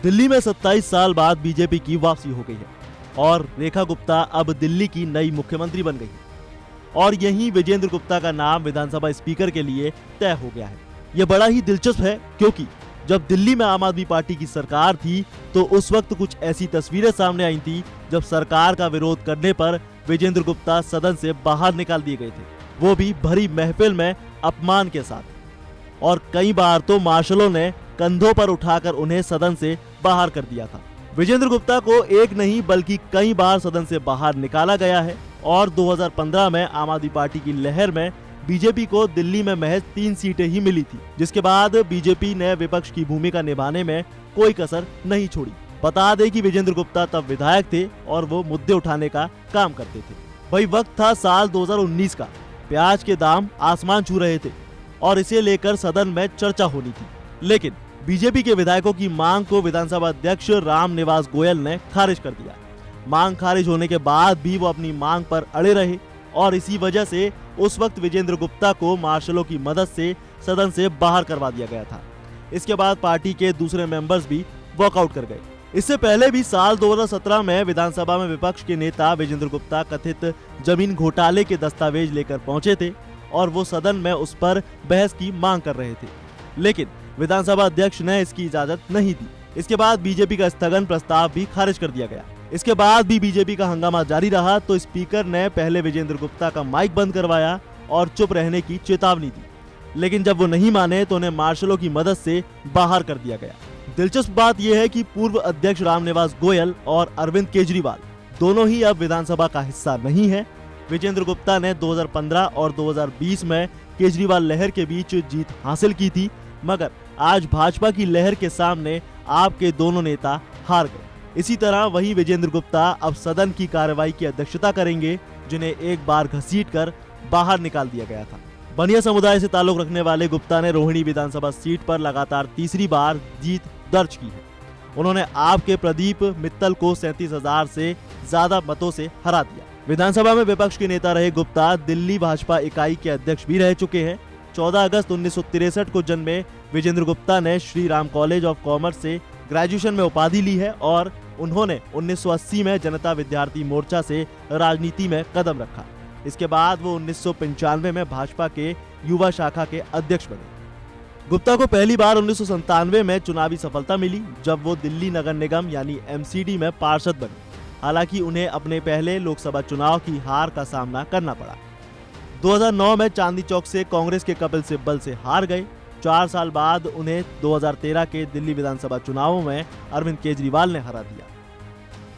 दिल्ली में 27 साल बाद बीजेपी की वापसी हो गई है और रेखा गुप्ता अब दिल्ली की नई मुख्यमंत्री बन गई है और यहीं विजेंद्र गुप्ता का नाम विधानसभा स्पीकर के लिए तय हो गया है। यह बड़ा ही दिलचस्प है क्योंकि जब दिल्ली में आम आदमी पार्टी की सरकार थी तो उस वक्त कुछ ऐसी तस्वीरें सामने आई थी जब सरकार का विरोध करने पर विजेंद्र गुप्ता सदन से बाहर निकाल दिए गए थे, वो भी भरी महफिल में अपमान के साथ। और कई बार तो मार्शलों ने कंधों पर उठाकर उन्हें सदन से बाहर कर दिया था। विजेंद्र गुप्ता को एक नहीं बल्कि कई बार सदन से बाहर निकाला गया है और 2015 में आम आदमी पार्टी की लहर में बीजेपी को दिल्ली में महज 3 सीटें ही मिली थी, जिसके बाद बीजेपी ने विपक्ष की भूमिका निभाने में कोई कसर नहीं छोड़ी। बता दें कि विजेंद्र गुप्ता तब विधायक थे और वो मुद्दे उठाने का काम करते थे। वही वक्त था साल 2019 का। प्याज के दाम आसमान छू रहे थे और इसे लेकर सदन में चर्चा होनी थी, लेकिन बीजेपी के विधायकों की मांग को विधानसभा अध्यक्ष रामनिवास गोयल ने खारिज कर दिया। मांग खारिज होने के बाद भी वो अपनी मांग पर अड़े रहे और इसी वजह से उस वक्त विजेंद्र गुप्ता को मार्शलों की मदद से सदन से बाहर करवा दिया गया था। इसके बाद पार्टी के दूसरे मेंबर्स भी वॉकआउट कर गए। इससे पहले भी साल 2017 में विधानसभा में विपक्ष के नेता विजेंद्र गुप्ता कथित जमीन घोटाले के दस्तावेज लेकर पहुंचे थे और वो सदन में उस पर बहस की मांग कर रहे थे, लेकिन विधानसभा अध्यक्ष ने इसकी इजाजत नहीं दी। इसके बाद बीजेपी का स्थगन प्रस्ताव भी खारिज कर दिया गया। इसके बाद भी बीजेपी का हंगामा जारी रहा तो स्पीकर ने पहले विजेंद्र गुप्ता का माइक बंद करवाया और चुप रहने की चेतावनी दी, लेकिन जब वो नहीं माने तो उन्हें मार्शलों की मदद से बाहर कर दिया गया। दिलचस्प बात यह है कि पूर्व अध्यक्ष रामनिवास गोयल और अरविंद केजरीवाल दोनों ही अब विधानसभा का हिस्सा नहीं है। विजेंद्र गुप्ता ने 2015 और 2020 में केजरीवाल लहर के बीच जीत हासिल की थी, मगर आज भाजपा की लहर के सामने आपके दोनों नेता हार गए। इसी तरह वही विजेंद्र गुप्ता अब सदन की कार्रवाई की अध्यक्षता करेंगे, जिन्हें एक बार घसीटकर बाहर निकाल दिया गया था। बनिया समुदाय से ताल्लुक रखने वाले गुप्ता ने रोहिणी विधानसभा सीट पर लगातार तीसरी बार जीत दर्ज की है। उन्होंने आपके प्रदीप मित्तल को 37,000 से ज्यादा मतों से हरा दिया। विधानसभा में विपक्ष के नेता रहे गुप्ता दिल्ली भाजपा इकाई के अध्यक्ष भी रह चुके हैं। 14 अगस्त 1963 को जन्मे विजेंद्र गुप्ता ने Shri Ram college of commerce से ग्रेजुएशन में उपाधि ली है और उन्होंने 1980 में जनता विद्यार्थी मोर्चा से राजनीति में कदम रखा। इसके बाद वो 1995 में भाजपा के युवा शाखा के अध्यक्ष बने। गुप्ता को पहली बार 1997 में चुनावी सफलता मिली जब वो दिल्ली नगर निगम यानी एमसीडी में पार्षद बने। हालांकि उन्हें अपने पहले लोकसभा चुनाव की हार का सामना करना पड़ा। 2009 में चांदनी चौक से कांग्रेस के कपिल सिब्बल से हार गए। 4 साल बाद उन्हें 2013 के दिल्ली विधानसभा चुनावों में अरविंद केजरीवाल ने हरा दिया।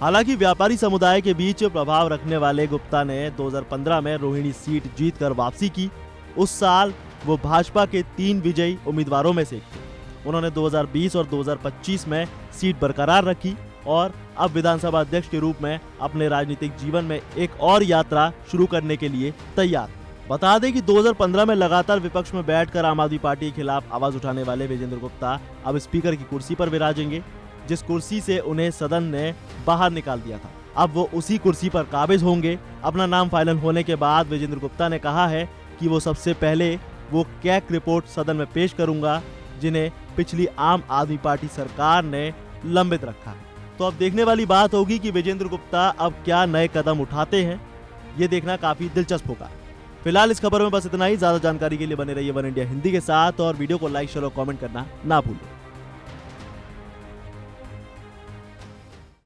हालांकि व्यापारी समुदाय के बीच प्रभाव रखने वाले गुप्ता ने 2015 में रोहिणी सीट जीतकर वापसी की। उस साल वो भाजपा के 3 विजयी उम्मीदवारों में से एक थे। उन्होंने 2020 और 2025 में सीट बरकरार रखी और अब विधानसभा अध्यक्ष के रूप में अपने राजनीतिक जीवन में एक और यात्रा शुरू करने के लिए तैयार। बता दें कि 2015 में लगातार विपक्ष में बैठकर आम आदमी पार्टी के खिलाफ आवाज उठाने वाले विजेंद्र गुप्ता अब स्पीकर की कुर्सी पर विराजेंगे, जिस कुर्सी से उन्हें सदन ने बाहर निकाल दिया था। अब वो उसी कुर्सी पर काबिज होंगे। अपना नाम फाइनल होने के बाद विजेंद्र गुप्ता ने कहा है कि वो सबसे पहले वो कैग रिपोर्ट सदन में पेश करूंगा, जिन्हें पिछली आम आदमी पार्टी सरकार ने लंबित रखा है। तो अब देखने वाली बात होगी कि विजेंद्र गुप्ता अब क्या नए कदम उठाते हैं, ये देखना काफी दिलचस्प होगा। फिलहाल इस खबर में बस इतना ही। ज्यादा जानकारी के लिए बने रहिए वन इंडिया हिंदी के साथ और वीडियो को लाइक शेयर और कमेंट करना ना भूलें।